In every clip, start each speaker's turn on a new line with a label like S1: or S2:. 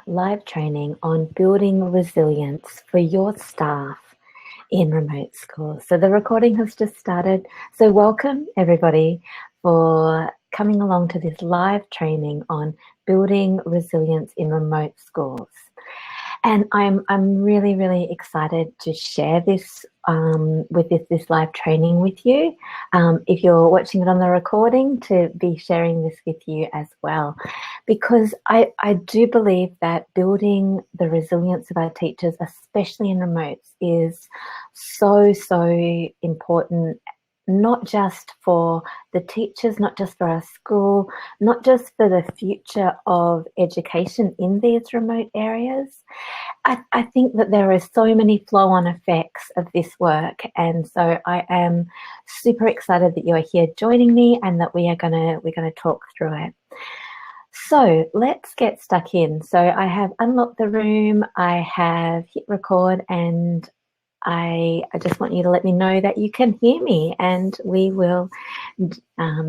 S1: live training on building resilience for your staff in remote schools. So the recording has just started. So welcome everybody for coming along to this live training on building resilience in remote schools. And I'm really excited to share this with this live training with you. If you're watching it on the recording, to be sharing this with you as well, because I do believe that building the resilience of our teachers, especially in remotes, is so important. Not just for the teachers, not just for our school, not just for the future of education in these remote areas. I think that there are so many flow-on effects of this work, and so I am super excited that you are here joining me and that we're gonna talk through it. So let's get stuck in. So I have unlocked the room, I have hit record, and I just want you to let me know that you can hear me, and we will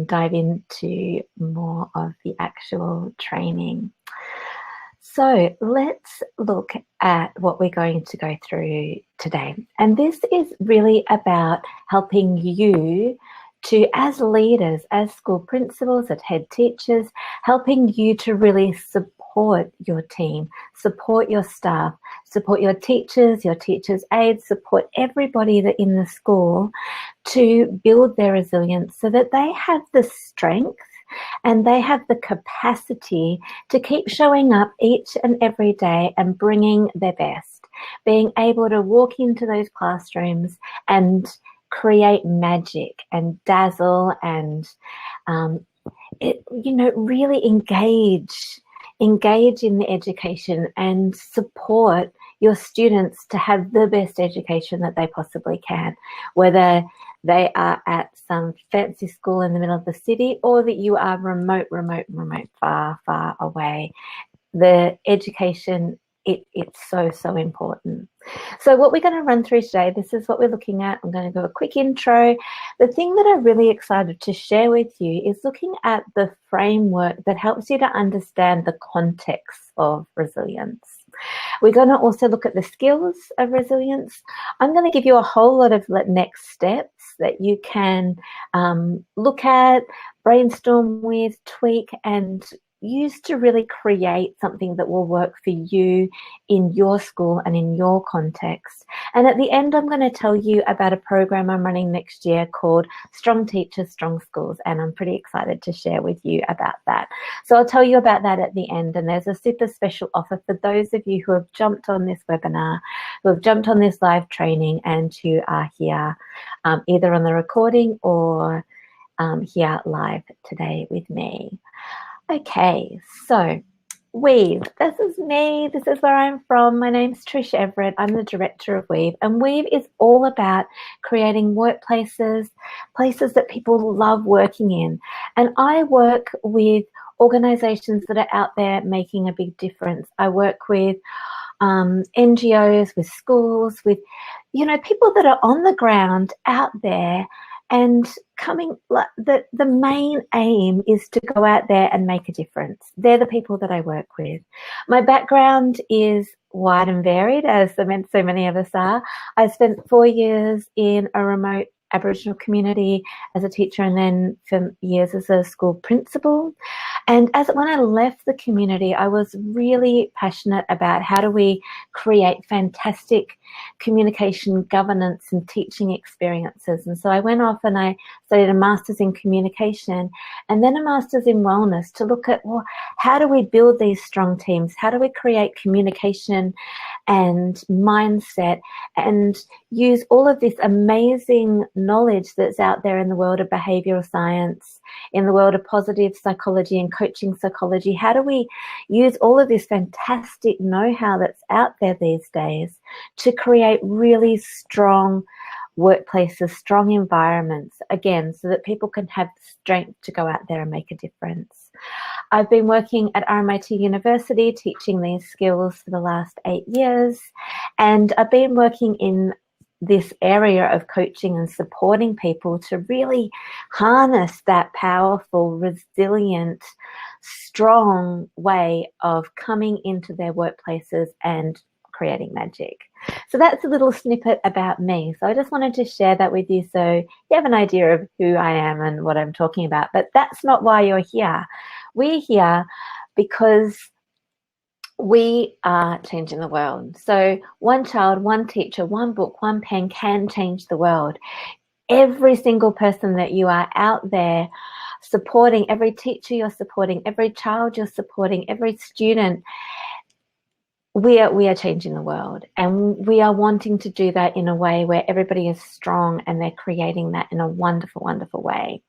S1: dive into more of the actual training. So let's look at what we're going to go through today. And this is really about helping you to, as leaders, as school principals, as head teachers, helping you to really support your team, support your staff, support your teachers aides, support everybody that in the school to build their resilience so that they have the strength and they have the capacity to keep showing up each and every day and bringing their best, being able to walk into those classrooms and create magic and dazzle and really engage in the education and support your students to have the best education that they possibly can, whether they are at some fancy school in the middle of the city or that you are remote, far away. The education, it's so important. So what we're going to run through today, this is what we're looking at. I'm going to do a quick intro. The thing that I'm really excited to share with you is looking at the framework that helps you to understand the context of resilience. We're going to also look at the skills of resilience. I'm going to give you a whole lot of next steps that you can look at, brainstorm with, tweak, and use to really create something that will work for you in your school and in your context. And at the end, I'm going to tell you about a program I'm running next year called Strong Teachers, Strong Schools, and I'm pretty excited to share with you about that. So I'll tell you about that at the end, and there's a super special offer for those of you who have jumped on this webinar, who have jumped on this live training, and who are here either on the recording or here live today with me. Okay, so Weave, this is me, this is where I'm from. My name's Trish Everett, I'm the director of Weave, and Weave is all about creating workplaces, places that people love working in. And I work with organisations that are out there making a big difference. I work with NGOs, with schools, with, people that are on the ground out there and the main aim is to go out there and make a difference. They're the people that I work with. My background is wide and varied, as so many of us are. I spent 4 years in a remote Aboriginal community as a teacher, and then for years as a school principal. And when I left the community, I was really passionate about how do we create fantastic communication, governance, and teaching experiences. And so I went off and I studied a master's in communication and then a master's in wellness to look at, well, how do we build these strong teams? How do we create communication and mindset and use all of this amazing knowledge that's out there in the world of behavioral science, in the world of positive psychology and coaching psychology? How do we use all of this fantastic know-how that's out there these days to create really strong workplaces, strong environments, again, so that people can have the strength to go out there and make a difference? I've been working at RMIT University teaching these skills for the last 8 years, and I've been working in this area of coaching and supporting people to really harness that powerful, resilient, strong way of coming into their workplaces and creating magic. So that's a little snippet about me. So I just wanted to share that with you so you have an idea of who I am and what I'm talking about. But that's not why you're here. We're here because we are changing the world. So one child, one teacher, one book, one pen can change the world. Every single person that you are out there supporting, every teacher you're supporting, every child you're supporting, every student, we are changing the world, and we are wanting to do that in a way where everybody is strong and they're creating that in a wonderful, wonderful way.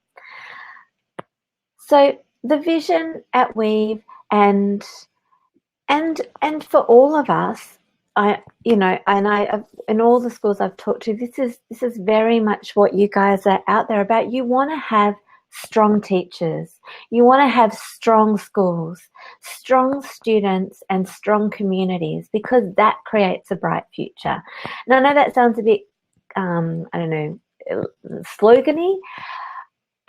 S1: So the vision at Weave and for all of us, in all the schools I've talked to, this is very much what you guys are out there about. You want to have strong teachers. You want to have strong schools, strong students, and strong communities, because that creates a bright future. Now, I know that sounds a bit, slogany,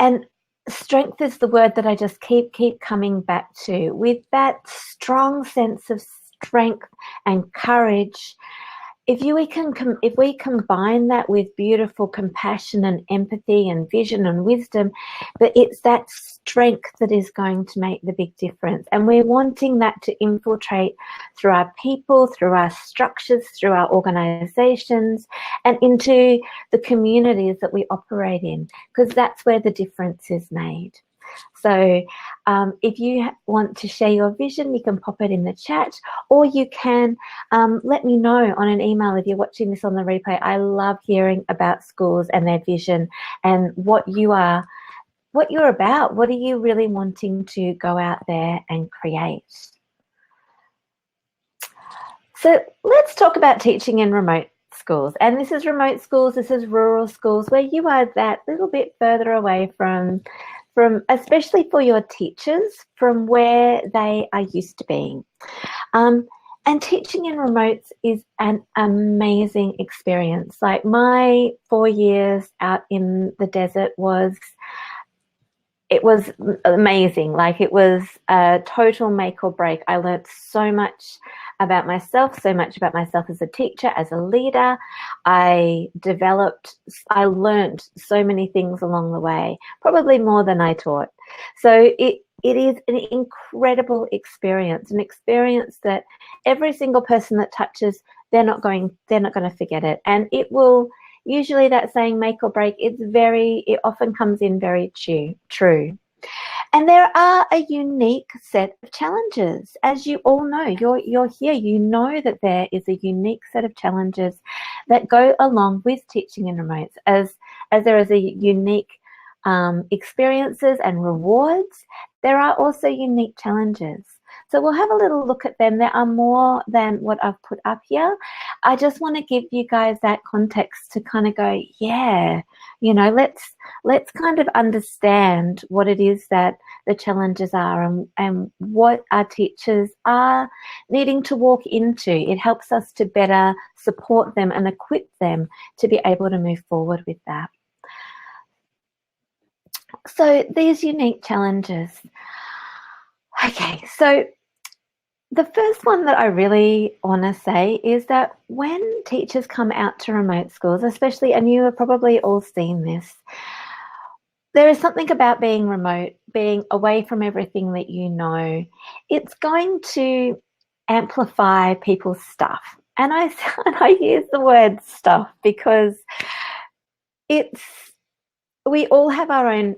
S1: and strength is the word that I just keep coming back to. With that strong sense of strength and courage, if we combine that with beautiful compassion and empathy and vision and wisdom, but it's that strength that is going to make the big difference. And we're wanting that to infiltrate through our people, through our structures, through our organizations, and into the communities that we operate in, because that's where the difference is made. So if you want to share your vision, you can pop it in the chat, or you can let me know on an email if you're watching this on the replay. I love hearing about schools and their vision and what you're about. What are you really wanting to go out there and create? So let's talk about teaching in remote schools. And this is remote schools, this is rural schools, where you are that little bit further away from especially for your teachers, from where they are used to being. And teaching in remotes is an amazing experience. Like, my 4 years out in the desert was amazing. Like, it was a total make or break. I learned so much about myself as a teacher, as a leader. I learned so many things along the way, probably more than I taught. So it is an incredible experience, an experience that every single person that touches, they're not going to forget it. And it will, usually that saying make or break, it often comes in very true. And there are a unique set of challenges. As you all know, you're here, you know that there is a unique set of challenges that go along with teaching in remotes, as there is a unique experiences and rewards. There are also unique challenges. So we'll have a little look at them. There are more than what I've put up here. I just want to give you guys that context to kind of go, yeah, let's kind of understand what it is that the challenges are and what our teachers are needing to walk into. It helps us to better support them and equip them to be able to move forward with that. So these unique challenges. Okay, so the first one that I really want to say is that when teachers come out to remote schools, especially, and you have probably all seen this, there is something about being remote, being away from everything that you know. It's going to amplify people's stuff. And I use the word stuff because we all have our own,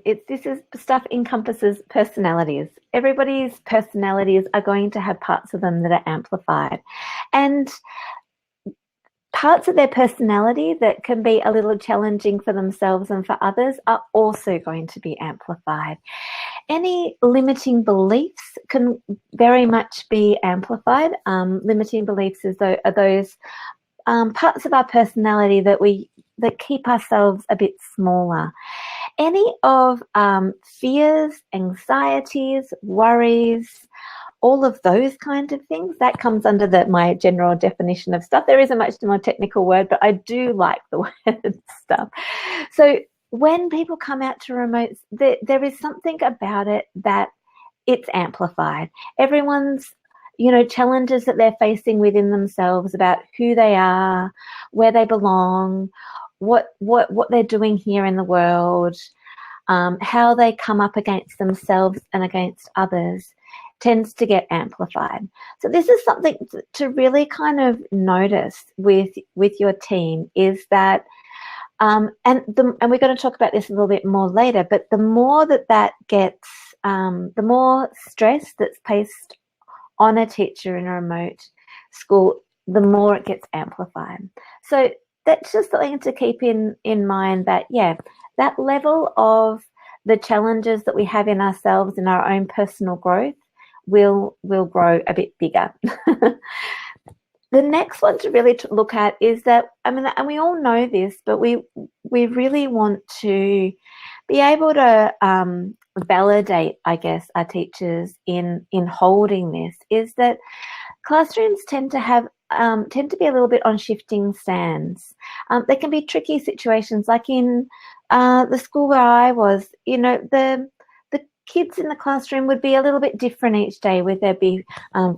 S1: stuff encompasses personalities. Everybody's personalities are going to have parts of them that are amplified. And parts of their personality that can be a little challenging for themselves and for others are also going to be amplified. Any limiting beliefs can very much be amplified. Limiting beliefs are those parts of our personality that keep ourselves a bit smaller. Any of fears, anxieties, worries, all of those kind of things, that comes under my general definition of stuff. There isn't much more technical word, but I do like the word stuff. So when people come out to remotes, there is something about it that it's amplified. Everyone's, challenges that they're facing within themselves about who they are, where they belong, what they're doing here in the world, how they come up against themselves and against others tends to get amplified. So this is something to really kind of notice with your team, is that and we're going to talk about this a little bit more later, but the more that gets, the more stress that's placed on a teacher in a remote school, the more it gets amplified. So that's just something to keep in mind, that, that level of the challenges that we have in ourselves in our own personal growth will grow a bit bigger. The next one to really look at is that, and we all know this, but we really want to be able to validate, I guess, our teachers in holding this, is that classrooms tend to be a little bit on shifting sands. There can be tricky situations, like in the school where I was, the kids in the classroom would be a little bit different each day, where there'd be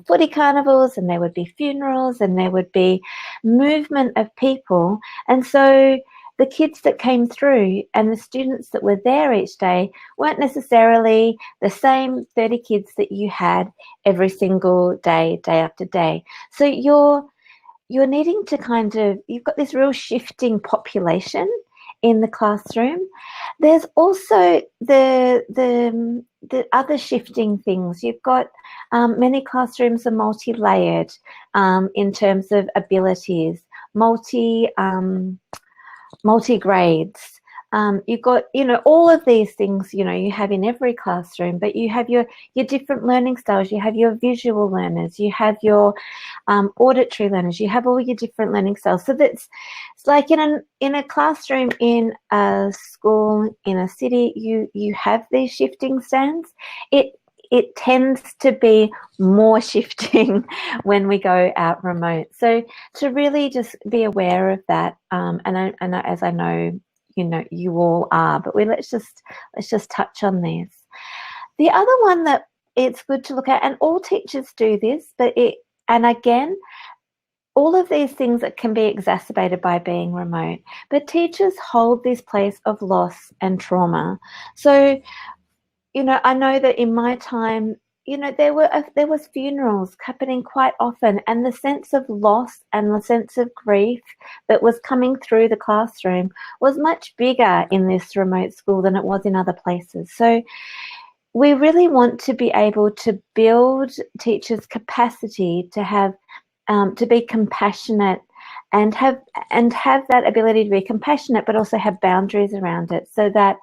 S1: footy carnivals, and there would be funerals, and there would be movement of people. And so the kids that came through and the students that were there each day weren't necessarily the same 30 kids that you had every single day, day after day. So you're needing to you've got this real shifting population in the classroom. There's also the other shifting things. You've got many classrooms are multi-layered in terms of abilities, multi-grades. You've got, all of these things, you have in every classroom, but you have your different learning styles. You have your visual learners, you have your auditory learners, you have all your different learning styles. So it's like in a classroom, in a school, in a city, you have these shifting stands. It tends to be more shifting when we go out remote. So to really just be aware of that, and as I know, you all are, but let's just touch on this. The other one that it's good to look at, and all teachers do this, and again, all of these things that can be exacerbated by being remote, but teachers hold this place of loss and trauma. So, I know that in my time, there was funerals happening quite often, and the sense of loss and the sense of grief that was coming through the classroom was much bigger in this remote school than it was in other places. So we really want to be able to build teachers' capacity to have to be compassionate and have that ability to be compassionate, but also have boundaries around it, so that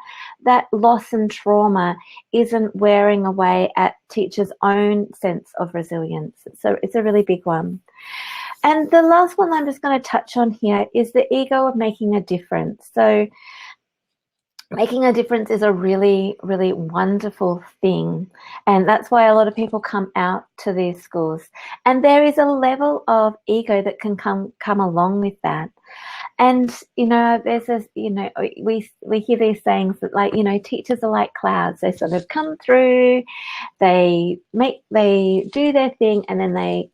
S1: loss and trauma isn't wearing away at teachers' own sense of resilience. So it's a really big one. And the last one I'm just going to touch on here is the ego of making a difference. So making a difference is a really, really wonderful thing. And that's why a lot of people come out to these schools. And there is a level of ego that can come along with that. And, there's this, we hear these sayings that, like, teachers are like clouds. They sort of come through, they do their thing, and then they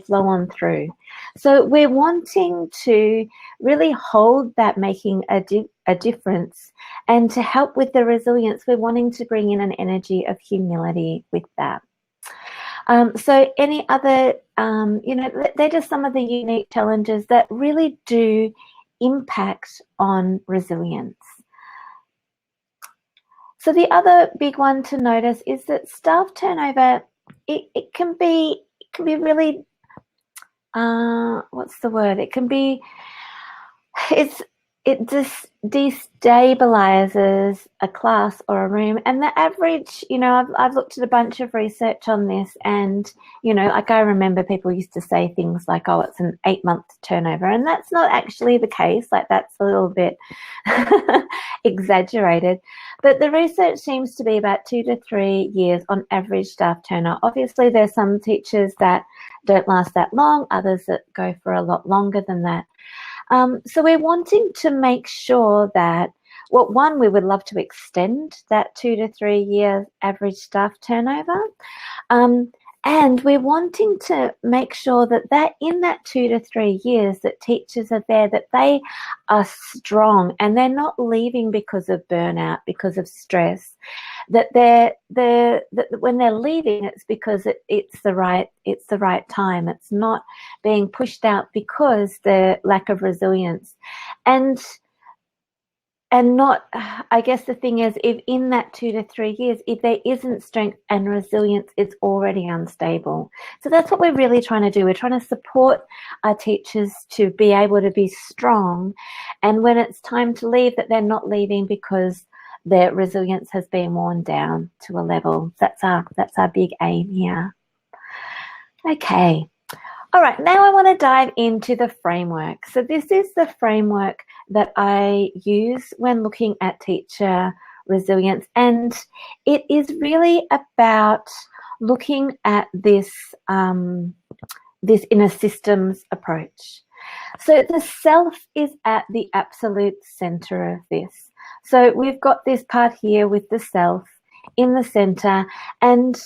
S1: flow on through. So we're wanting to really hold that making a difference, and to help with the resilience, we're wanting to bring in an energy of humility with that. So any other, they're just some of the unique challenges that really do impact on resilience. So the other big one to notice is that staff turnover, it can be really, what's the word? It just destabilizes a class or a room. And the average, I've looked at a bunch of research on this, and, like, I remember people used to say things like, oh, it's an 8-month turnover. And that's not actually the case. Like, that's a little bit exaggerated. But the research seems to be about 2 to 3 years on average staff turnover. Obviously, there's some teachers that don't last that long, others that go for a lot longer than that. So we're wanting to make sure that well, one, we would love to extend that 2 to 3 year average staff turnover. And we're wanting to make sure that in that 2 to 3 years that teachers are there, that they are strong and they're not leaving because of burnout, because of stress, that that when they're leaving, it's because it's the right time. It's not being pushed out because the lack of resilience. And not, I guess the thing is, if in that 2 to 3 years, if there isn't strength and resilience, it's already unstable. So that's what we're really trying to do. We're trying to support our teachers to be able to be strong. And when it's time to leave, that they're not leaving because their resilience has been worn down to a level. That's our big aim here. Okay. All right, now I want to dive into the framework. So this is the framework that I use when looking at teacher resilience, and it is really about looking at this this in a systems approach. So the self is at the absolute center of this. So we've got this part here with the self in the center, and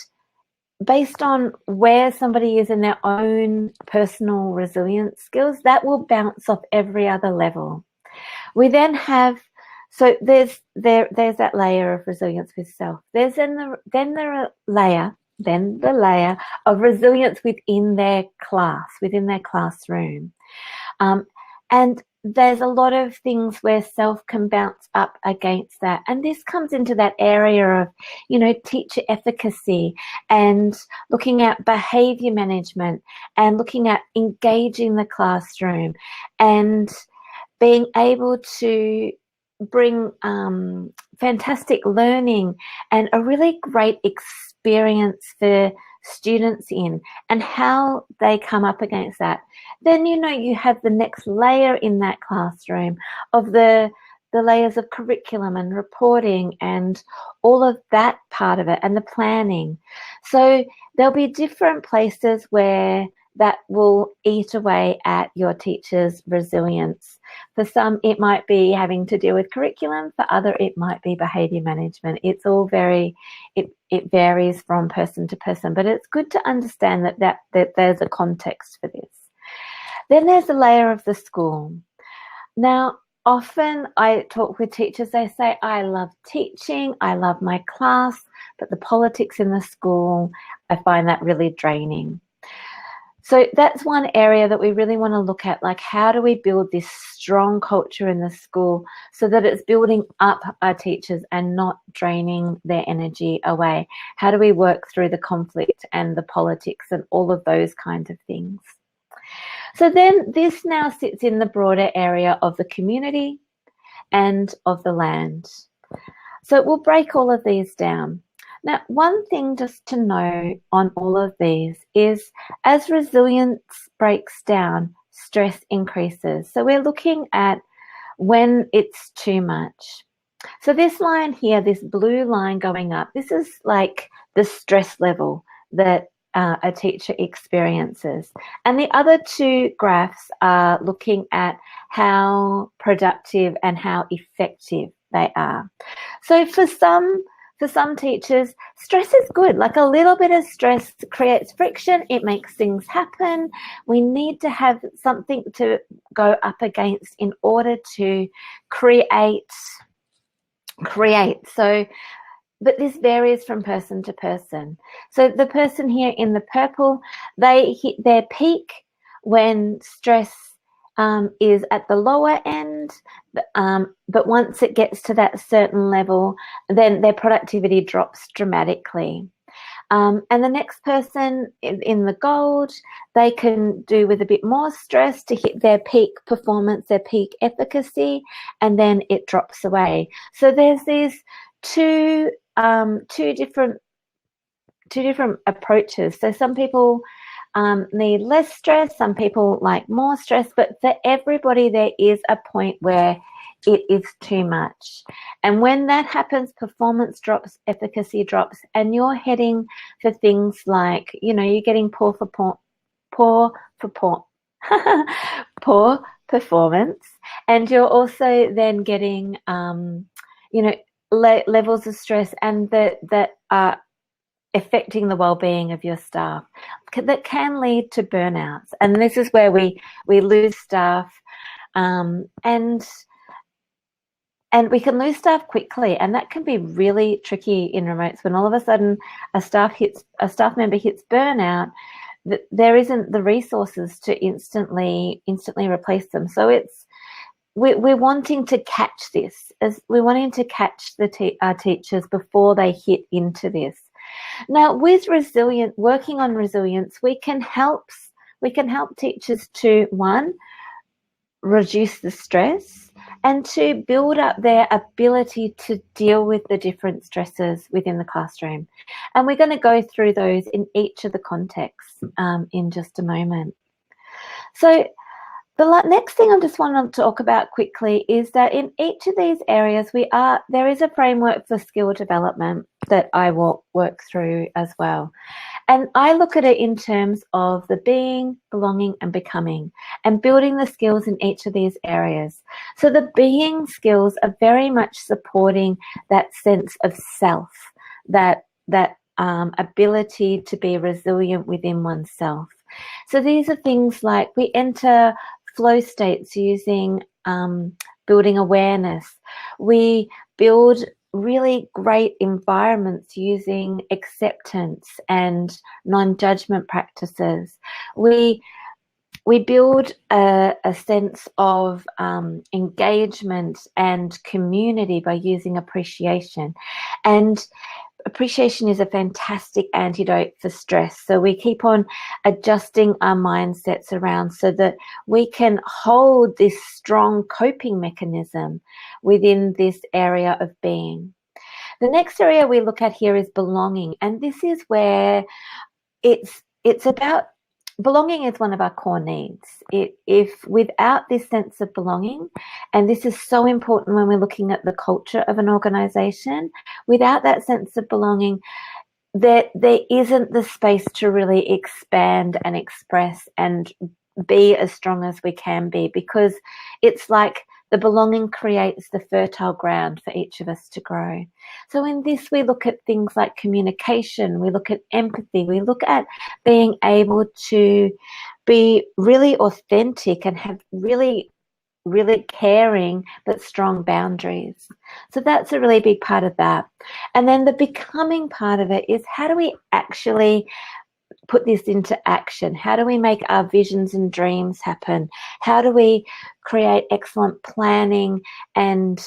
S1: based on where somebody is in their own personal resilience skills, that will bounce off every other level. We then have, so there's that layer of resilience with self. There's the layer of resilience within their class, within their classroom. And there's a lot of things where self can bounce up against that. And this comes into that area of, teacher efficacy and looking at behavior management and looking at engaging the classroom and being able to bring fantastic learning and a really great experience for students in, and how they come up against that. Then you have the next layer in that classroom of the layers of curriculum and reporting and all of that part of it, and the planning. So there'll be different places where that will eat away at your teacher's resilience. For some, it might be having to deal with curriculum. For other, it might be behavior management. It's all it varies from person to person, but it's good to understand that there's a context for this. Then there's a layer of the school. Now, often I talk with teachers, they say, I love teaching, I love my class, but the politics in the school, I find that really draining. So that's one area that we really want to look at, like how do we build this strong culture in the school so that it's building up our teachers and not draining their energy away? How do we work through the conflict and the politics and all of those kinds of things? So then this now sits in the broader area of the community and of the land. So we'll break all of these down. Now, one thing just to know on all of these is as resilience breaks down, stress increases. So we're looking at when it's too much. So this line here, this blue line going up, this is like the stress level that a teacher experiences. And the other two graphs are looking at how productive and how effective they are. So for some teachers, stress is good. Like a little bit of stress creates friction. It makes things happen. We need to have something to go up against in order to create. So, but this varies from person to person. So the person here in the purple, they hit their peak when stress is at the lower end, but once it gets to that certain level, then their productivity drops dramatically. And the next person in the gold, they can do with a bit more stress to hit their peak performance, their peak efficacy, and then it drops away. So there's these two different approaches. So some people need less stress, some people like more stress, but for everybody there is a point where it is too much. And when that happens, performance drops, efficacy drops, and you're heading for things like, you're getting poor performance, and you're also then getting you know, levels of stress and that are affecting the well-being of your staff, that can lead to burnouts. And this is where we lose staff, and we can lose staff quickly, and that can be really tricky in remotes when all of a sudden a staff member hits burnout. That there isn't the resources to instantly replace them. So we're wanting to catch this, as we're wanting to catch our teachers before they hit into this. Now, with working on resilience, we can help teachers to, one, reduce the stress, and to build up their ability to deal with the different stresses within the classroom. And we're going to go through those in each of the contexts in just a moment. So the next thing I just want to talk about quickly is that in each of these areas, there is a framework for skill development that I will work through as well. And I look at it in terms of the being, belonging, and becoming, and building the skills in each of these areas. So the being skills are very much supporting that sense of self, that ability to be resilient within oneself. So these are things like we enter flow states using building awareness. We build really great environments using acceptance and non-judgment practices. We build a sense of engagement and community by using appreciation. And appreciation is a fantastic antidote for stress. So we keep on adjusting our mindsets around so that we can hold this strong coping mechanism within this area of being. The next area we look at here is belonging. And this is where it's about belonging is one of our core needs. If without this sense of belonging, and this is so important when we're looking at the culture of an organisation, without that sense of belonging, there isn't the space to really expand and express and be as strong as we can be, because it's like the belonging creates the fertile ground for each of us to grow. So in this, we look at things like communication, we look at empathy, we look at being able to be really authentic and have really, really caring but strong boundaries. So that's a really big part of that. And then the becoming part of it is, how do we actually put this into action? How do we make our visions and dreams happen? How do we create excellent planning and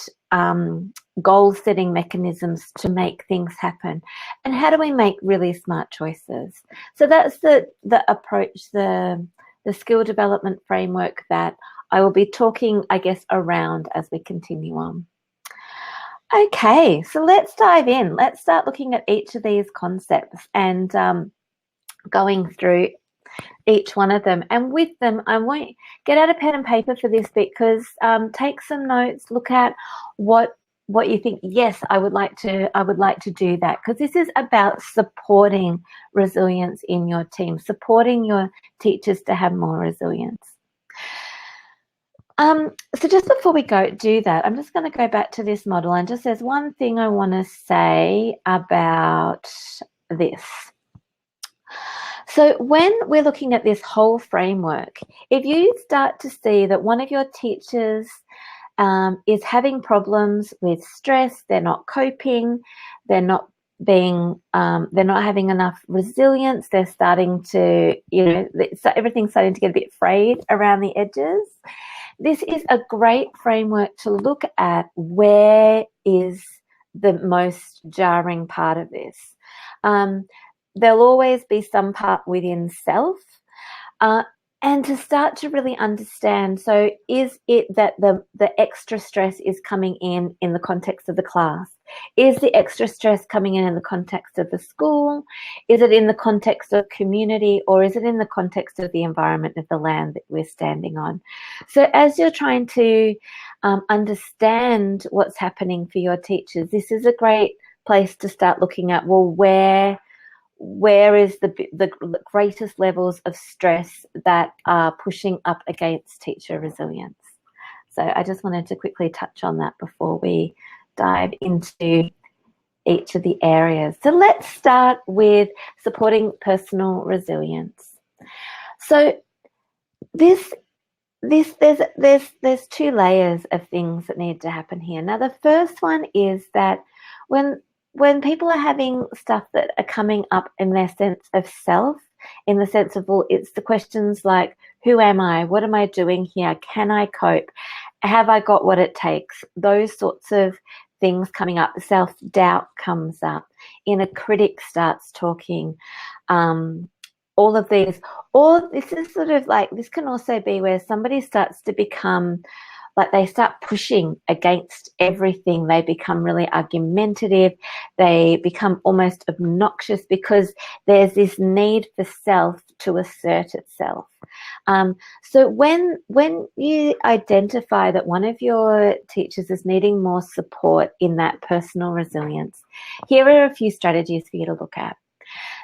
S1: goal-setting mechanisms to make things happen? And how do we make really smart choices? So that's the approach, the skill development framework that I will be talking, I guess, around as we continue on. Okay, so let's dive in. Let's start looking at each of these concepts and going through each one of them. And with them, I won't get out a pen and paper for this bit, because take some notes, look at what you think. Yes, I would like to do that, because this is about supporting resilience in your team, supporting your teachers to have more resilience. So just before we do that, I'm just going to go back to this model, and just there's one thing I want to say about this. So when we're looking at this whole framework, if you start to see that one of your teachers is having problems with stress, they're not coping, they're not having enough resilience, they're starting to, everything's starting to get a bit frayed around the edges, this is a great framework to look at where is the most jarring part of this. There'll always be some part within self, and to start to really understand, so is it that the extra stress is coming in the context of the class? Is the extra stress coming in the context of the school? Is it in the context of community, or is it in the context of the environment of the land that we're standing on? So as you're trying to understand what's happening for your teachers, this is a great place to start looking at, well, where is the greatest levels of stress that are pushing up against teacher resilience? So I just wanted to quickly touch on that before we dive into each of the areas. So let's start with supporting personal resilience. So there's two layers of things that need to happen here. Now, the first one is that when people are having stuff that are coming up in their sense of self, in the sense of, well, it's the questions like, who am I? What am I doing here? Can I cope? Have I got what it takes? Those sorts of things coming up. Self-doubt comes up. Inner critic starts talking. All of these, or this is sort of like, this can also be where somebody starts to become like, they start pushing against everything. They become really argumentative. They become almost obnoxious because there's this need for self to assert itself. So when you identify that one of your teachers is needing more support in that personal resilience, here are a few strategies for you to look at.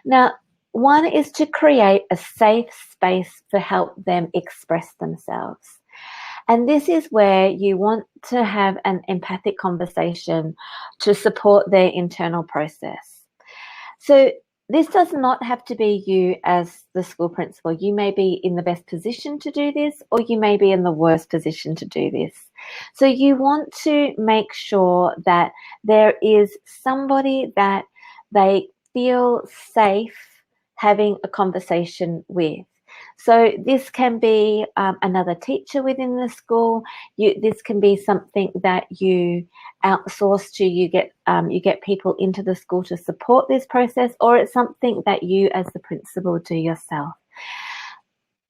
S1: Now, one is to create a safe space to help them express themselves. And this is where you want to have an empathic conversation to support their internal process. So this does not have to be you as the school principal. You may be in the best position to do this, or you may be in the worst position to do this. So you want to make sure that there is somebody that they feel safe having a conversation with. So this can be another teacher within the school. This can be something that you outsource to. You get people into the school to support this process, or it's something that you as the principal do yourself.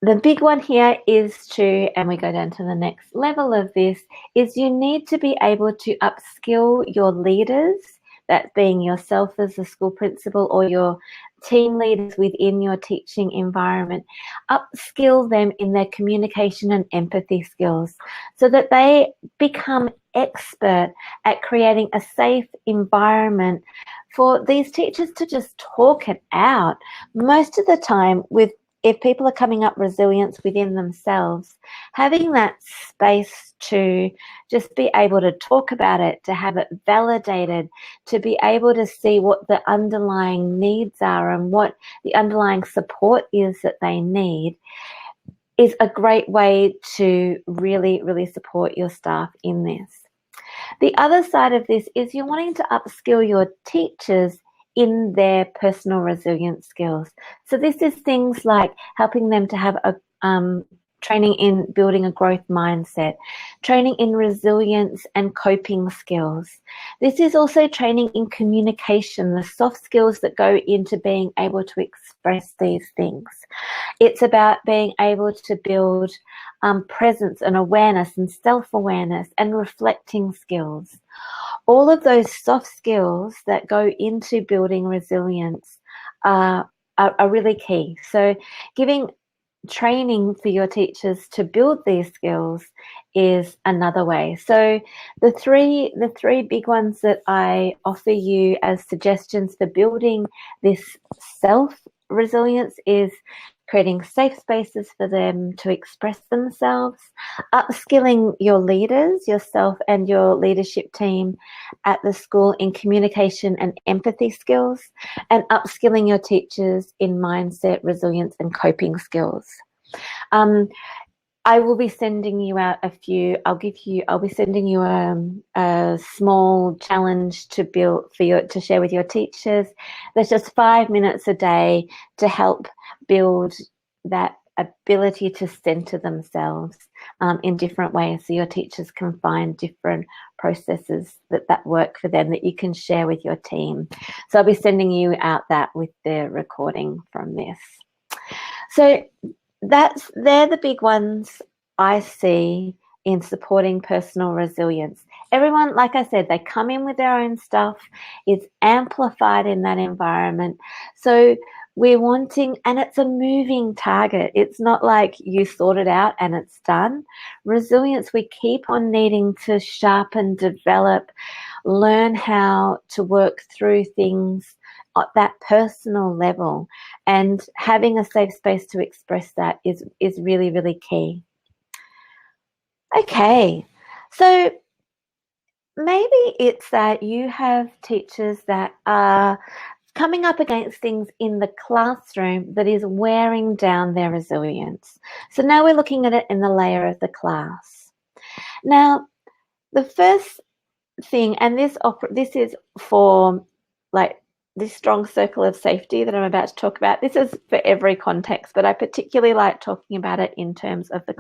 S1: The big one here is and we go down to the next level of this, is you need to be able to upskill your leaders, that being yourself as a school principal or your team leaders within your teaching environment, upskill them in their communication and empathy skills so that they become expert at creating a safe environment for these teachers to just talk it out. Most of the time, if people are coming up resilience within themselves, having that space to just be able to talk about it, to have it validated, to be able to see what the underlying needs are and what the underlying support is that they need, is a great way to really, really support your staff in this. The other side of this is you're wanting to upskill your teachers in their personal resilience skills. So this is things like helping them to have a training in building a growth mindset, training in resilience and coping skills. This is also training in communication, the soft skills that go into being able to express these things. It's about being able to build presence and awareness and self-awareness and reflecting skills. All of those soft skills that go into building resilience are really key. So giving training for your teachers to build these skills is another way. So the three big ones that I offer you as suggestions for building this self-resilience is creating safe spaces for them to express themselves, upskilling your leaders, yourself and your leadership team at the school in communication and empathy skills, and upskilling your teachers in mindset, resilience and coping skills. I will be sending you out I'll be sending you a small challenge to share with your teachers. There's just 5 minutes a day to help build that ability to center themselves in different ways, so your teachers can find different processes that work for them that you can share with your team. So I'll be sending you out that with the recording from this. So they're the big ones I see in supporting personal resilience. Everyone, like I said, they come in with their own stuff. It's amplified in that environment. So we're wanting, and it's a moving target. It's not like you sort it out and it's done. Resilience, we keep on needing to sharpen, develop, learn how to work through things at that personal level, and having a safe space to express that is really, really key. Okay, so maybe it's that you have teachers that are coming up against things in the classroom that is wearing down their resilience. So now we're looking at it in the layer of the class. Now, the first thing, and this is for like this strong circle of safety that I'm about to talk about. This is for every context, but I particularly like talking about it in terms of the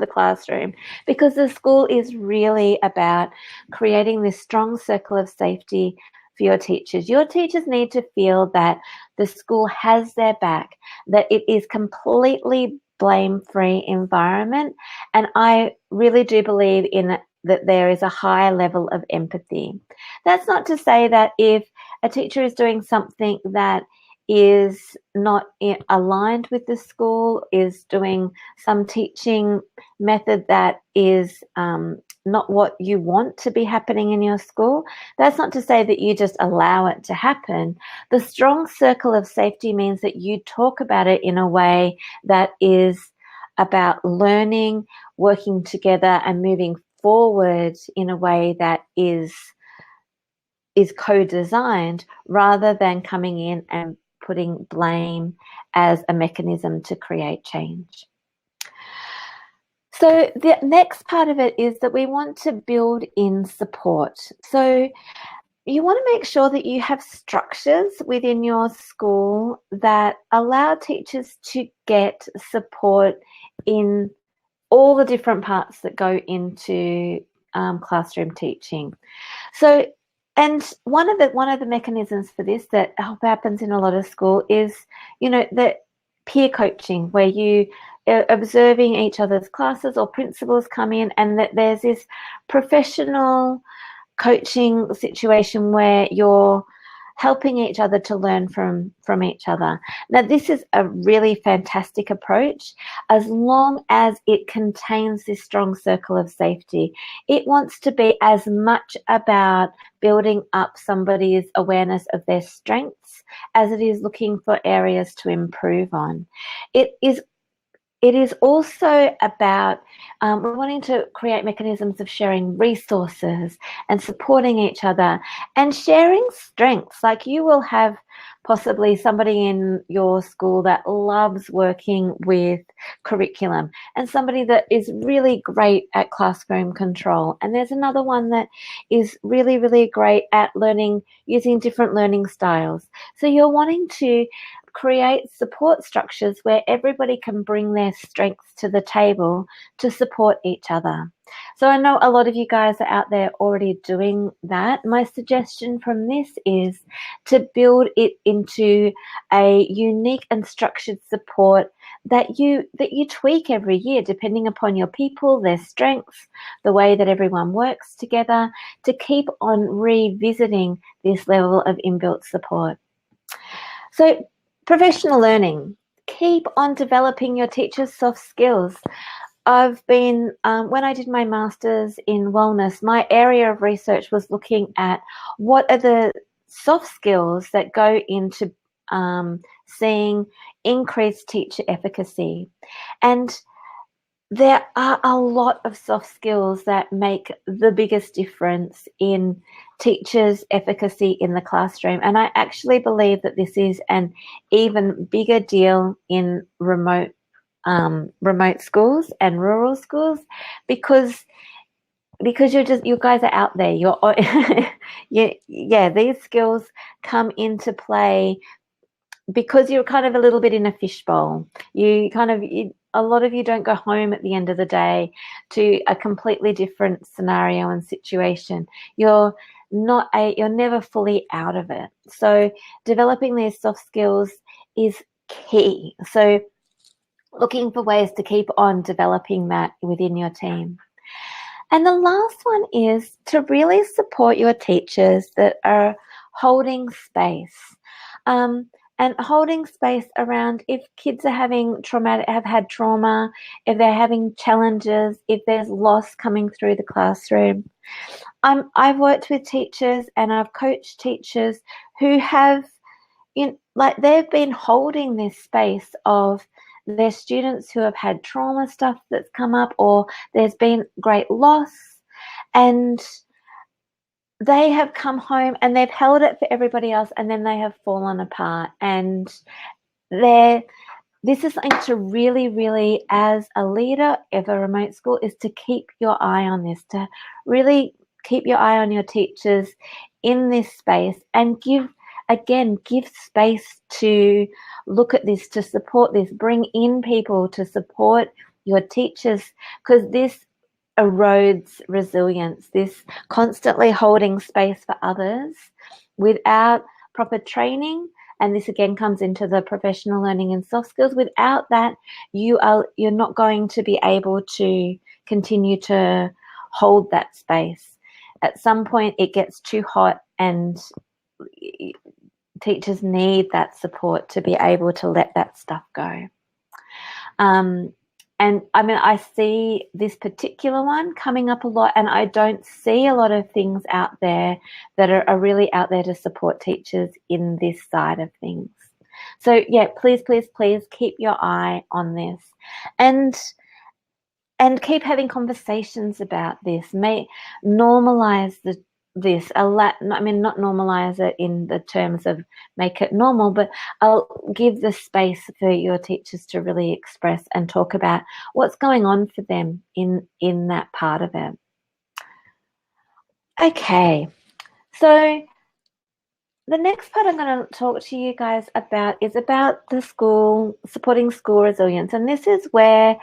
S1: classroom, because the school is really about creating this strong circle of safety for your teachers. Your teachers need to feel that the school has their back, that it is completely blame-free environment, and I really do believe in that there is a high level of empathy. That's not to say that if a teacher is doing something that is not aligned with the school, is doing some teaching method that is not what you want to be happening in your school, that's not to say that you just allow it to happen. The strong circle of safety means that you talk about it in a way that is about learning, working together, and moving forward in a way that is co-designed, rather than coming in and putting blame as a mechanism to create change. So the next part of it is that we want to build in support. So you want to make sure that you have structures within your school that allow teachers to get support in all the different parts that go into classroom teaching. So, and one of the mechanisms for this that happens in a lot of school is, the peer coaching, where you are observing each other's classes, or principals come in, and that there's this professional coaching situation where you're helping each other to learn from each other. Now, this is a really fantastic approach as long as it contains this strong circle of safety. It wants to be as much about building up somebody's awareness of their strengths as it is looking for areas to improve on. It is also about wanting to create mechanisms of sharing resources and supporting each other and sharing strengths. Like, you will have possibly somebody in your school that loves working with curriculum, and somebody that is really great at classroom control. And there's another one that is really, really great at using different learning styles. So you're wanting to create support structures where everybody can bring their strengths to the table to support each other. So I know a lot of you guys are out there already doing that. My suggestion from this is to build it into a unique and structured support that you tweak every year, depending upon your people, their strengths, the way that everyone works together, to keep on revisiting this level of inbuilt support. So, professional learning. Keep on developing your teachers' soft skills. I've been, when I did my master's in wellness, my area of research was looking at what are the soft skills that go into seeing increased teacher efficacy. And there are a lot of soft skills that make the biggest difference in teachers' efficacy in the classroom. And I actually believe that this is an even bigger deal in remote schools and rural schools, because you guys are out there. These skills come into play because you're kind of a little bit in a fishbowl. A lot of you don't go home at the end of the day to a completely different scenario and situation. You're never fully out of it. So developing these soft skills is key. So looking for ways to keep on developing that within your team. And the last one is to really support your teachers that are holding space. And holding space around if kids are have had trauma, if they're having challenges, if there's loss coming through the classroom. I've worked with teachers and I've coached teachers who have, they've been holding this space of their students who have had trauma stuff that's come up, or there's been great loss. And they have come home and they've held it for everybody else, and then they have fallen apart. And this is something to really, really, as a leader of a remote school, is to keep your eye on this, to really keep your eye on your teachers in this space, and give space to look at this, to support this, bring in people to support your teachers, because this erodes resilience, this constantly holding space for others without proper training. And this again comes into the professional learning and soft skills. Without that, you're not going to be able to continue to hold that space. At some point it gets too hot, and teachers need that support to be able to let that stuff go. And I mean, I see this particular one coming up a lot, and I don't see a lot of things out there that are really out there to support teachers in this side of things. So yeah, please, please, please keep your eye on this, and keep having conversations about this. Normalize this. Not normalize it in the terms of make it normal, but I'll give the space for your teachers to really express and talk about what's going on for them in that part of it. Okay, so the next part I'm going to talk to you guys about is about the school, supporting school resilience. And this is where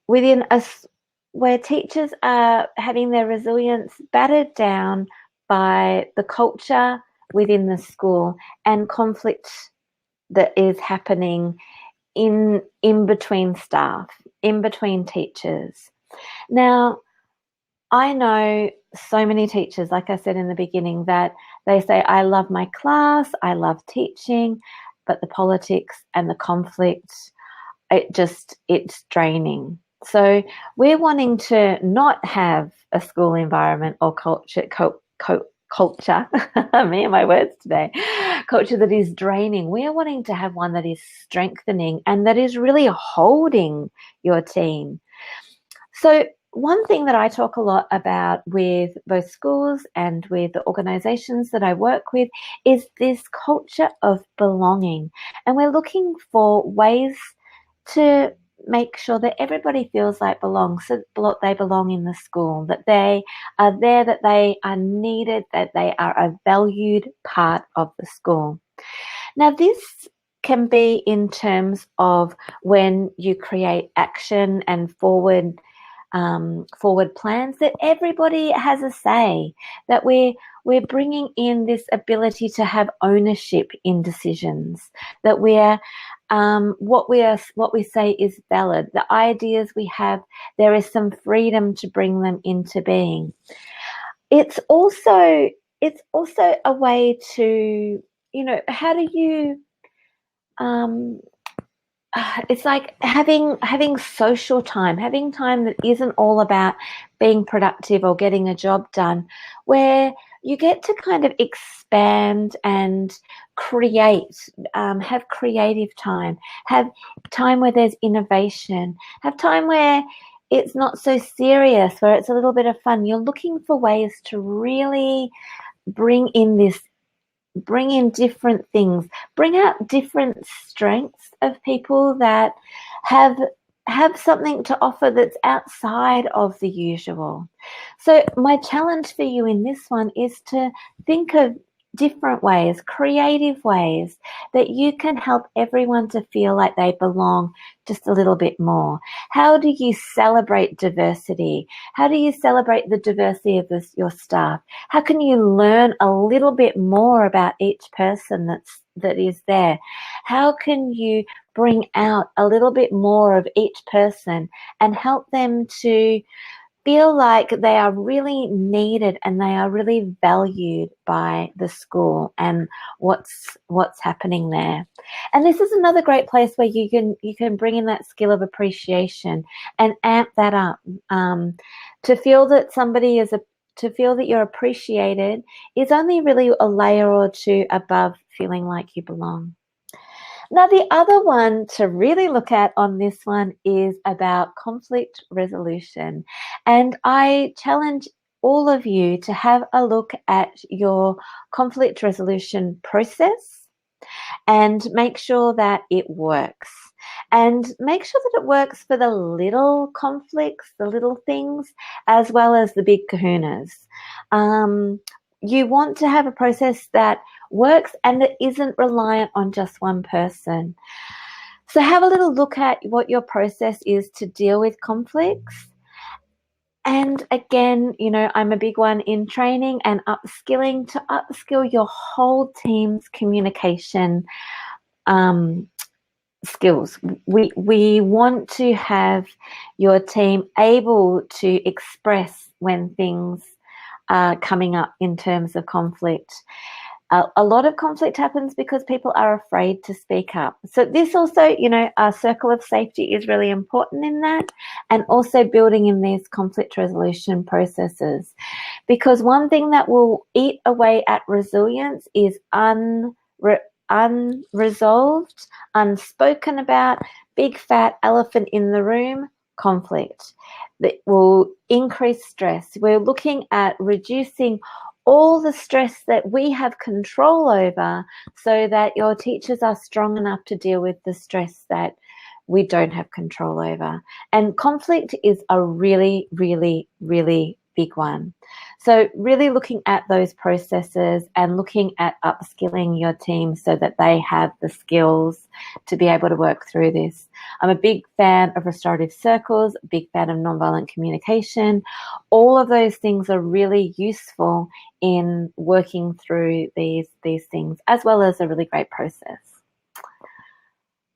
S1: where teachers are having their resilience battered down by the culture within the school and conflict that is happening in between staff, in between teachers. Now, I know so many teachers, like I said in the beginning, that they say, I love my class, I love teaching, but the politics and the conflict, it's draining. So we're wanting to not have a school environment or culture, me and my words today, culture that is draining. We are wanting to have one that is strengthening and that is really holding your team. So one thing that I talk a lot about with both schools and with the organizations that I work with is this culture of belonging. And we're looking for ways to make sure that everybody feels like they belong in the school, that they are there, that they are needed, that they are a valued part of the school. Now, this can be in terms of when you create action and forward plans, that everybody has a say, that we're bringing in this ability to have ownership in decisions, that what we say is valid. The ideas we have, there is some freedom to bring them into being. It's also a way to, how do you it's like having social time, having time that isn't all about being productive or getting a job done, where you get to kind of expand and create, have creative time, have time where there's innovation, have time where it's not so serious, where it's a little bit of fun. You're looking for ways to really bring in different things, bring out different strengths of people that have something to offer that's outside of the usual. So my challenge for you in this one is to think of different ways, creative ways that you can help everyone to feel like they belong just a little bit more. How do you celebrate diversity? How do you celebrate the diversity of your staff? How can you learn a little bit more about each person that is there? How can you bring out a little bit more of each person and help them to feel like they are really needed and they are really valued by the school and what's happening there? And this is another great place where you can bring in that skill of appreciation and amp that up, to feel that to feel that you're appreciated is only really a layer or two above feeling like you belong. Now, the other one to really look at on this one is about conflict resolution. And I challenge all of you to have a look at your conflict resolution process and make sure that it works. And make sure that it works for the little conflicts, the little things, as well as the big kahunas. You want to have a process that works and that isn't reliant on just one person. So have a little look at what your process is to deal with conflicts. And again, I'm a big one in training and upskilling to upskill your whole team's communication skills. We want to have your team able to express when things are coming up in terms of conflict. A lot of conflict happens because people are afraid to speak up. So this also, our circle of safety is really important in that, and also building in these conflict resolution processes. Because one thing that will eat away at resilience is unresolved, unspoken about, big fat elephant in the room, conflict. That will increase stress. We're looking at reducing all the stress that we have control over so that your teachers are strong enough to deal with the stress that we don't have control over. And conflict is a really, really, really big one. So really looking at those processes and looking at upskilling your team so that they have the skills to be able to work through this. I'm a big fan of restorative circles, a big fan of nonviolent communication. All of those things are really useful in working through these things, as well as a really great process.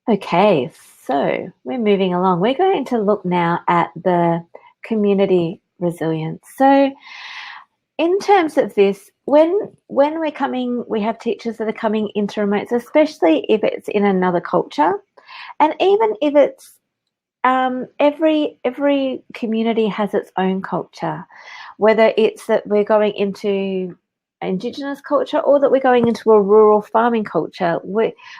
S1: Okay, so we're moving along. We're going to look now at the community resilience. So in terms of this, when we have teachers that are coming into remotes, especially if it's in another culture, and even if it's every community has its own culture, whether it's that we're going into Indigenous culture or that we're going into a rural farming culture,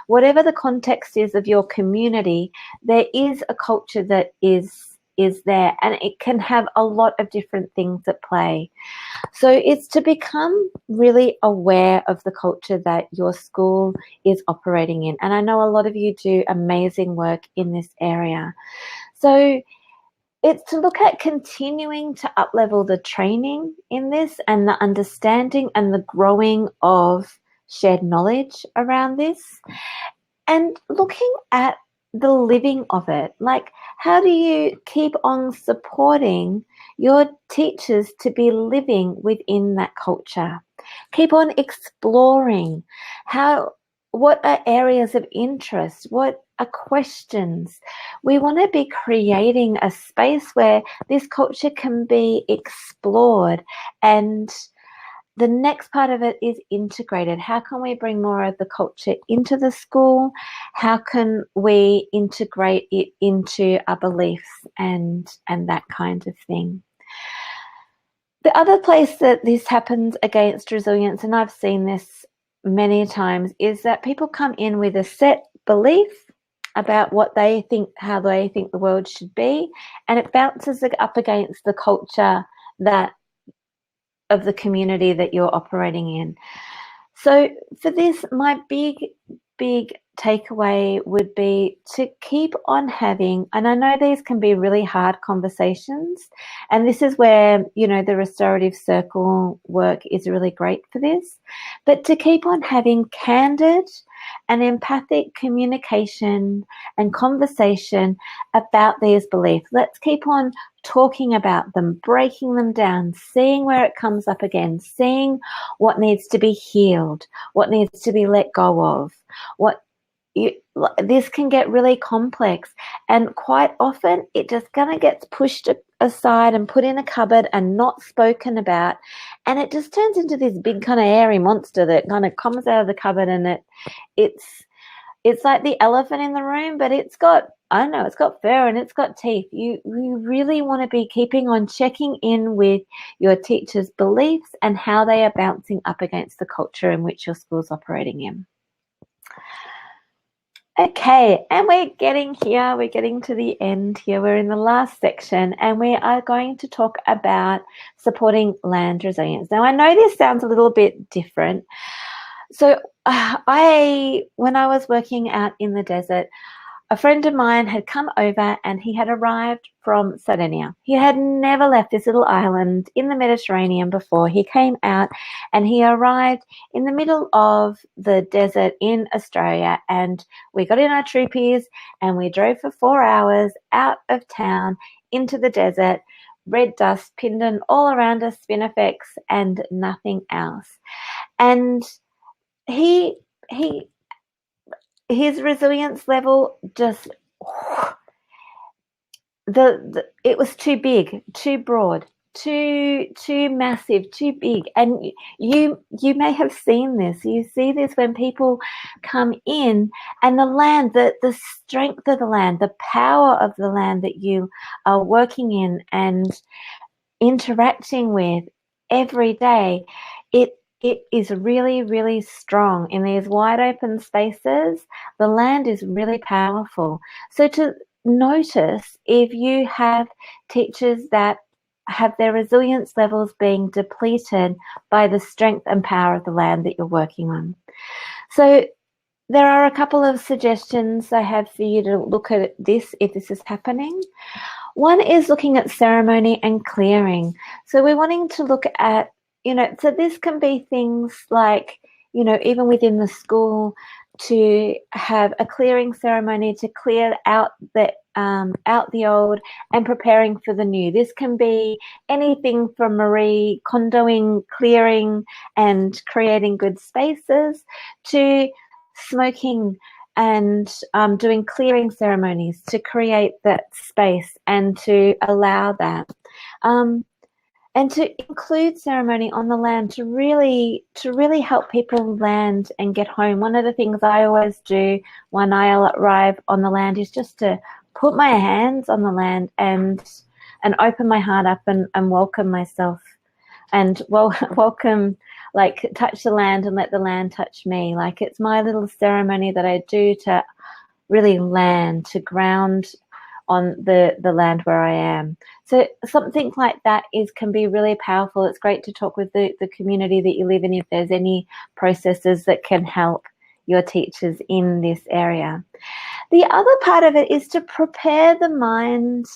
S1: whatever the context is of your community, there is a culture that is there, and it can have a lot of different things at play. So it's to become really aware of the culture that your school is operating in. And I know a lot of you do amazing work in this area. So it's to look at continuing to uplevel the training in this and the understanding and the growing of shared knowledge around this, and looking at the living of it. Like, how do you keep on supporting your teachers to be living within that culture? Keep on exploring what are areas of interest, what are questions. We want to be creating a space where this culture can be explored, and the next part of it is integrated. How can we bring more of the culture into the school? How can we integrate it into our beliefs and that kind of thing? The other place that this happens against resilience, and I've seen this many times, is that people come in with a set belief about what they think, how they think the world should be, and it bounces up against the culture of the community that you're operating in. So for this, my big takeaway would be to keep on having, and I know these can be really hard conversations, and this is where, the restorative circle work is really great for this, but to keep on having candid and empathic communication and conversation about these beliefs. Let's keep on talking about them, breaking them down, seeing where it comes up again, seeing what needs to be healed, what needs to be let go of, this can get really complex, and quite often it just kind of gets pushed aside and put in a cupboard and not spoken about, and it just turns into this big kind of hairy monster that kind of comes out of the cupboard, and it's like the elephant in the room, but it's got fur and it's got teeth. You really want to be keeping on checking in with your teachers' beliefs and how they are bouncing up against the culture in which your school's operating in. Okay, and we're getting to the end here. We're in the last section, and we are going to talk about supporting land resilience. Now, I know this sounds a little bit different. So, when I was working out in the desert, a friend of mine had come over and he had arrived from Sardinia. He had never left this little island in the Mediterranean before. He came out and he arrived in the middle of the desert in Australia, and we got in our troopies and we drove for 4 hours out of town into the desert. Red dust pinned all around us, spinifex, and nothing else. And he his resilience level just it was too big, too broad, too massive, too big. And you may have seen this. You see this when people come in, and the land, the strength of the land, the power of the land that you are working in and interacting with every day, it is really, really strong in these wide open spaces. The land is really powerful. So to notice if you have teachers that have their resilience levels being depleted by the strength and power of the land that you're working on. So there are a couple of suggestions I have for you to look at this if this is happening. One is looking at ceremony and clearing. So we're wanting to look at, so this can be things like, even within the school, to have a clearing ceremony to clear out the old and preparing for the new. This can be anything from Marie Kondoing, clearing and creating good spaces, to smoking and doing clearing ceremonies to create that space and to allow that. And to include ceremony on the land to really help people land and get home. One of the things I always do when I arrive on the land is just to put my hands on the land and open my heart up and welcome myself, and welcome, like touch the land and let the land touch me. Like it's my little ceremony that I do to really land, to ground on the land where I am. So something like that can be really powerful. It's great to talk with the community that you live in if there's any processes that can help your teachers in this area. The other part of it is to prepare the mind.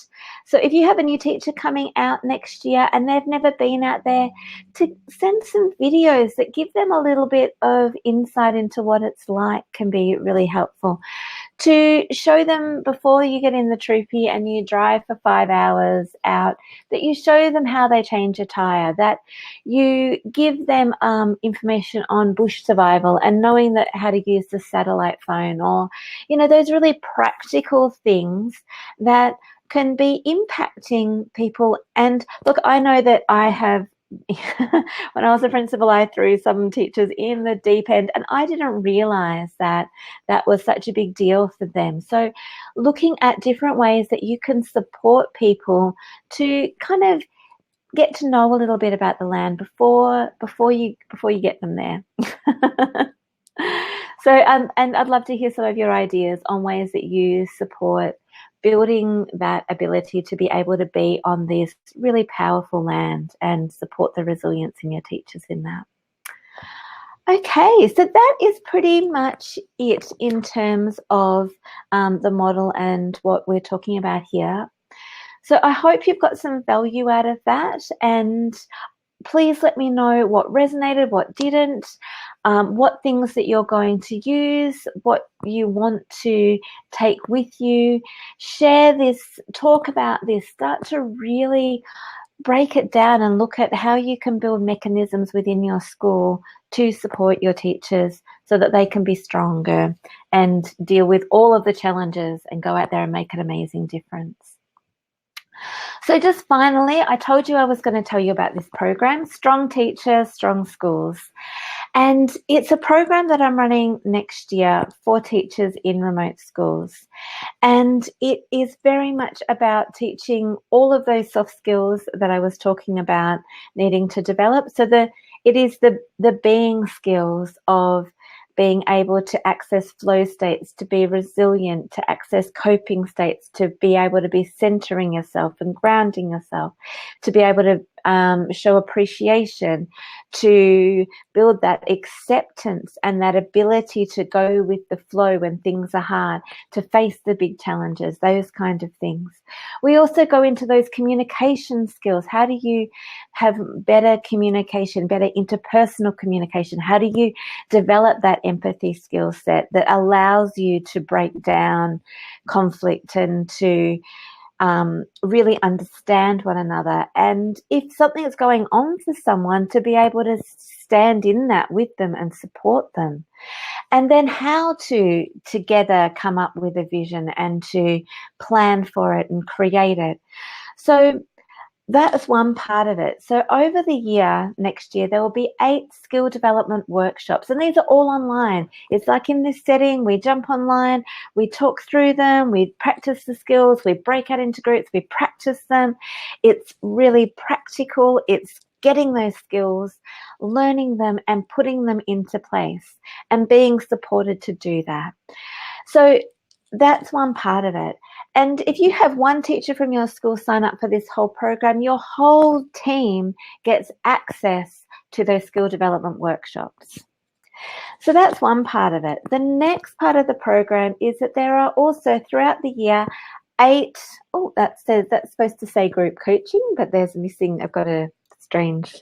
S1: So if you have a new teacher coming out next year and they've never been out there, to send some videos that give them a little bit of insight into what it's like can be really helpful. To show them before you get in the troopy and you drive for 5 hours out, that you show them how they change a tyre, that you give them information on bush survival and knowing that how to use the satellite phone, or, those really practical things that can be impacting people. And look, I know that I have, when I was a principal, I threw some teachers in the deep end, and I didn't realize that was such a big deal for them. So looking at different ways that you can support people to kind of get to know a little bit about the land before you get them there. So and I'd love to hear some of your ideas on ways that you support building that ability to be able to be on this really powerful land and support the resilience in your teachers in that. Okay, so that is pretty much it in terms of the model and what we're talking about here. So I hope you've got some value out of that, and please let me know what resonated, what didn't, what things that you're going to use, what you want to take with you. Share this, talk about this, start to really break it down and look at how you can build mechanisms within your school to support your teachers so that they can be stronger and deal with all of the challenges and go out there and make an amazing difference. So just finally, I told you I was going to tell you about this program, Strong Teachers, Strong Schools. And it's a program that I'm running next year for teachers in remote schools. And it is very much about teaching all of those soft skills that I was talking about needing to develop. So it is the being skills of being able to access flow states, to be resilient, to access coping states, to be able to be centering yourself and grounding yourself, to be able to show appreciation, to build that acceptance and that ability to go with the flow when things are hard, to face the big challenges, those kind of things. We also go into those communication skills. How do you have better communication, better interpersonal communication? How do you develop that empathy skill set that allows you to break down conflict and to really understand one another? And if something is going on for someone, to be able to stand in that with them and support them. And then how to together come up with a vision and to plan for it and create it. So that's one part of it. So over the year, next year, there will be 8 skill development workshops, and these are all online. It's like in this setting, we jump online, we talk through them, we practice the skills, we break out into groups, we practice them. It's really practical. It's getting those skills, learning them and putting them into place and being supported to do that. So that's one part of it. And if you have one teacher from your school sign up for this whole program, your whole team gets access to those skill development workshops. So that's one part of it. The next part of the program is that there are also throughout the year 8, that's supposed to say group coaching, but there's missing, I've got a strange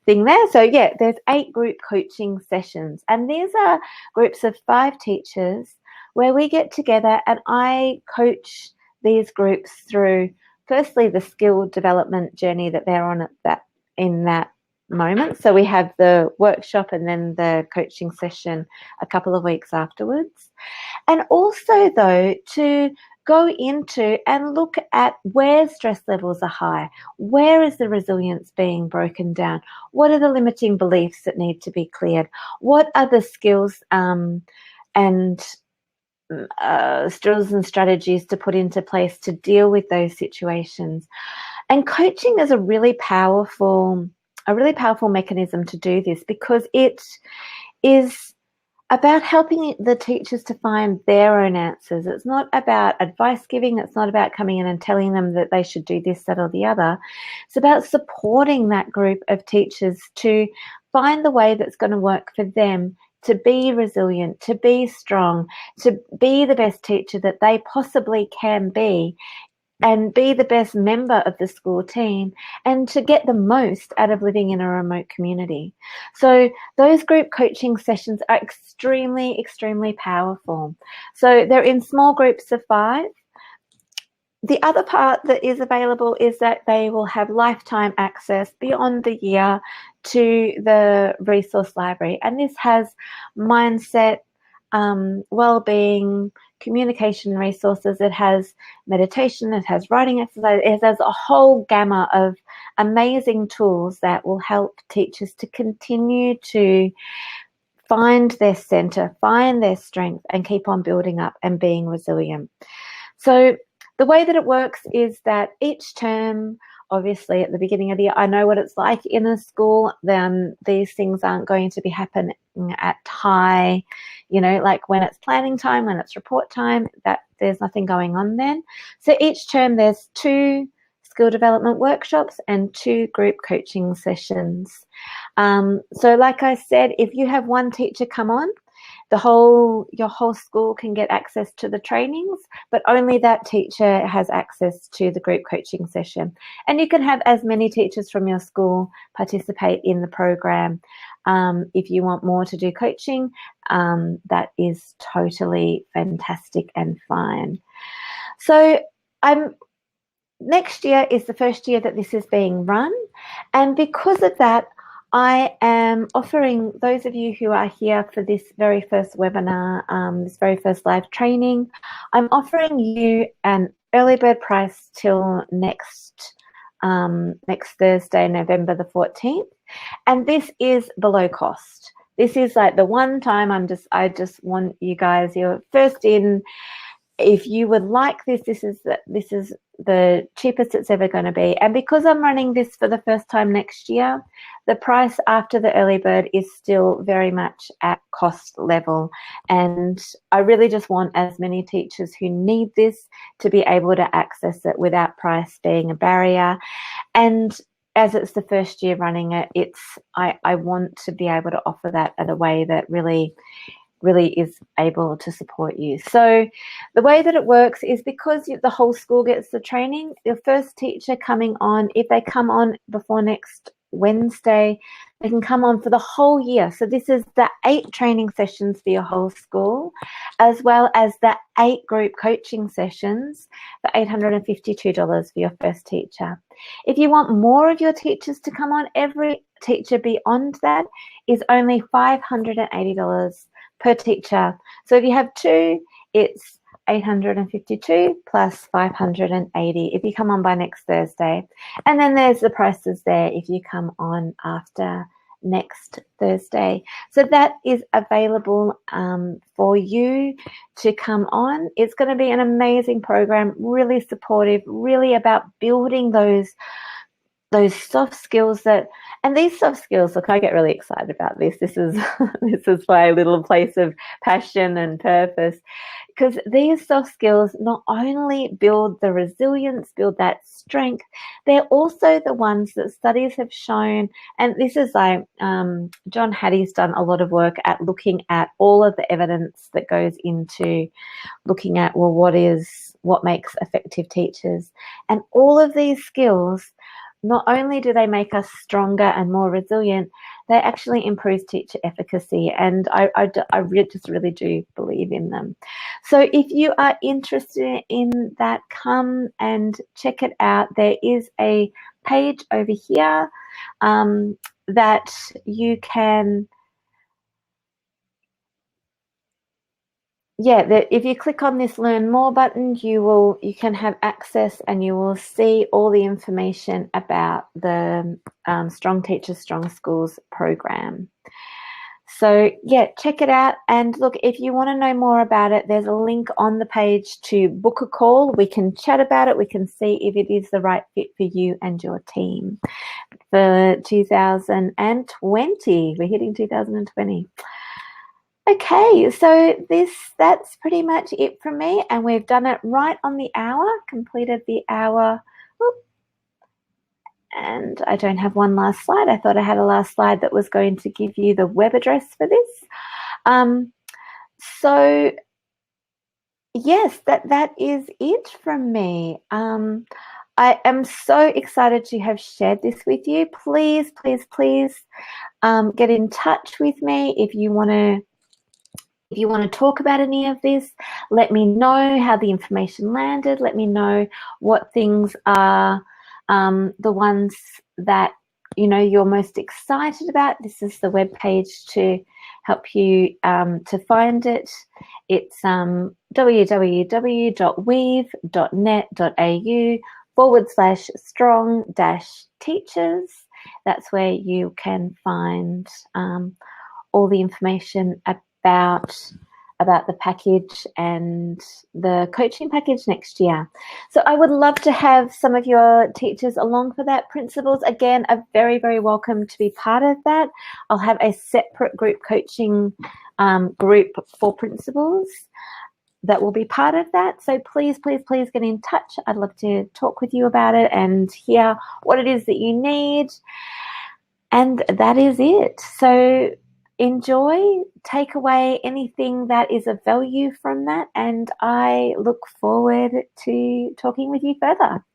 S1: thing there. So yeah, there's 8 group coaching sessions, and these are groups of 5 teachers where we get together and I coach these groups through, firstly, the skill development journey that they're on in that moment. So we have the workshop and then the coaching session a couple of weeks afterwards. And also, though, to go into and look at where stress levels are high. Where is the resilience being broken down? What are the limiting beliefs that need to be cleared? What are the skills and strategies to put into place to deal with those situations? And coaching is a really powerful mechanism to do this, because it is about helping the teachers to find their own answers. It's not about advice giving. It's not about coming in and telling them that they should do this, that, or the other. It's about supporting that group of teachers to find the way that's going to work for them, to be resilient, to be strong, to be the best teacher that they possibly can be, and be the best member of the school team, and to get the most out of living in a remote community. So those group coaching sessions are extremely, extremely powerful. So they're in small groups of 5. The other part that is available is that they will have lifetime access beyond the year to the resource library. And this has mindset, well-being, communication resources. It has meditation, it has writing exercise, it has a whole gamut of amazing tools that will help teachers to continue to find their center, find their strength, and keep on building up and being resilient. So the way that it works is that each term, obviously at the beginning of the year, I know what it's like in a school. Then these things aren't going to be happening at high, like when it's planning time, when it's report time, that there's nothing going on then. So each term there's 2 skill development workshops and 2 group coaching sessions. So like I said, if you have one teacher come on, your whole school can get access to the trainings, but only that teacher has access to the group coaching session. And you can have as many teachers from your school participate in the program. If you want more to do coaching, that is totally fantastic and fine. So next year is the first year that this is being run, and because of that, I am offering those of you who are here for this very first webinar, this very first live training, I'm offering you an early bird price till next Thursday, November the 14th. And this is below cost. This is like the one time I just want you guys, you're first in, if you would like this, this is the cheapest it's ever going to be. And because I'm running this for the first time next year, the price after the early bird is still very much at cost level. And I really just want as many teachers who need this to be able to access it without price being a barrier. And as it's the first year running it, I want to be able to offer that in a way that really is able to support you. So the way that it works is because the whole school gets the training, your first teacher coming on, if they come on before next Wednesday, they can come on for the whole year. So this is the 8 training sessions for your whole school, as well as the 8 group coaching sessions for $852 for your first teacher. If you want more of your teachers to come on, every teacher beyond that is only $580 per teacher. So if you have 2, it's $852 plus $580 if you come on by next Thursday. And then there's the prices there if you come on after next Thursday. So that is available for you to come on. It's going to be an amazing program, really supportive, really about building those soft skills and these soft skills, look, I get really excited about this. This is my little place of passion and purpose, because these soft skills not only build the resilience, build that strength, they're also the ones that studies have shown, and this is like John Hattie's done a lot of work at looking at all of the evidence that goes into looking at, well, what makes effective teachers, and all of these skills, not only do they make us stronger and more resilient, they actually improve teacher efficacy. And I just really do believe in them. So if you are interested in that, come and check it out. There is a page over here that you can... if you click on this Learn More button, you can have access and you will see all the information about the Strong Teachers, Strong Schools program. So check it out. And look, if you want to know more about it, there's a link on the page to book a call. We can chat about it. We can see if it is the right fit for you and your team for 2020. We're hitting 2020. Okay, so that's pretty much it from me, and we've done it right on the hour, completed the hour. And I don't have one last slide. I thought I had a last slide that was going to give you the web address for this. So yes, that is it from me. I am so excited to have shared this with you. Please, please, please get in touch with me if you want to talk about any of this. Let me know how the information landed. Let me know what things are the ones that you're most excited about. This is the web page to help you to find it. It's www.weave.net.au/strong-teachers. That's where you can find all the information about the package and the coaching package next year. So I would love to have some of your teachers along for that. Principals, again, are very, very welcome to be part of that. I'll have a separate group coaching group for principals that will be part of that. So please, please, please get in touch. I'd love to talk with you about it and hear what it is that you need. And that is it. So enjoy, take away anything that is of value from that, and I look forward to talking with you further.